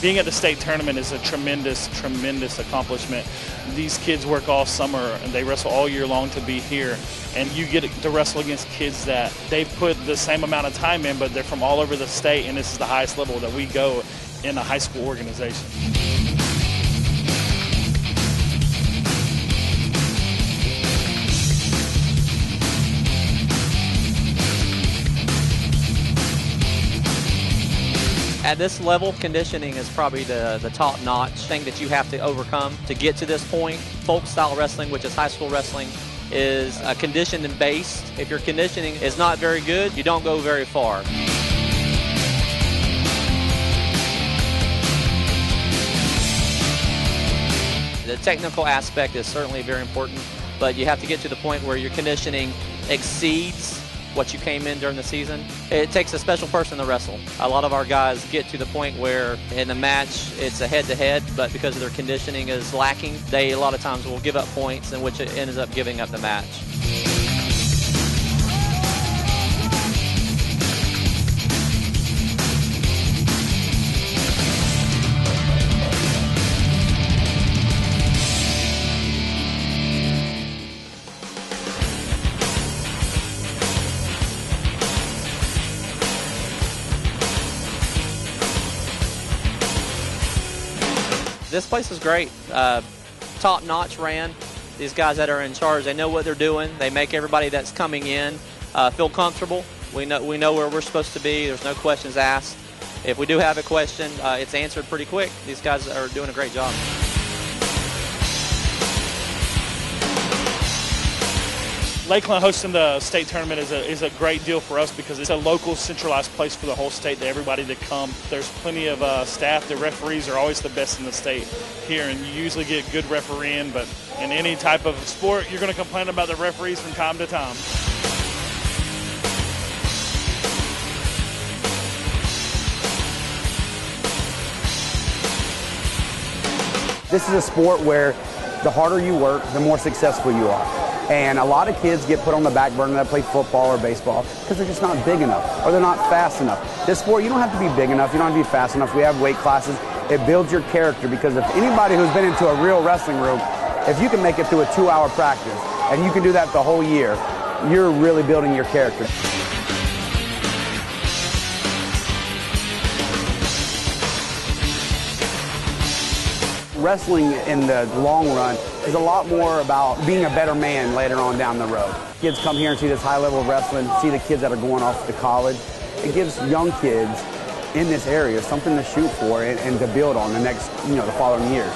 being at the state tournament is a tremendous, tremendous accomplishment. These kids work all summer and they wrestle all year long to be here. And you get to wrestle against kids that they put the same amount of time in, but they're from all over the state, and this is the highest level that we go in a high school organization. At this level, conditioning is probably the top-notch thing that you have to overcome to get to this point. Folk-style wrestling, which is high school wrestling, is conditioning-based. If your conditioning is not very good, you don't go very far. The technical aspect is certainly very important, but you have to get to the point where your conditioning exceeds what you came in during the season. It takes a special person to wrestle. A lot of our guys get to the point where in the match it's a head-to-head, but because their conditioning is lacking, they a lot of times will give up points, in which it ends up giving up the match. This place is great. Top-notch ran. These guys that are in charge, they know what they're doing. They make everybody that's coming in feel comfortable. We know where we're supposed to be. There's no questions asked. If we do have a question, it's answered pretty quick. These guys are doing a great job. Lakeland hosting the state tournament is a great deal for us because it's a local, centralized place for the whole state to everybody to come. There's plenty of staff. The referees are always the best in the state here, and you usually get good refereeing, but in any type of sport, you're going to complain about the referees from time to time. This is a sport where the harder you work, the more successful you are. And a lot of kids get put on the back burner that play football or baseball because they're just not big enough or they're not fast enough. This sport, you don't have to be big enough, you don't have to be fast enough. We have weight classes. It builds your character because if anybody who's been into a real wrestling room, if you can make it through a 2-hour practice and you can do that the whole year, you're really building your character. Wrestling in the long run is a lot more about being a better man later on down the road. Kids come here and see this high level of wrestling, see the kids that are going off to college. It gives young kids in this area something to shoot for and to build on the next, the following years.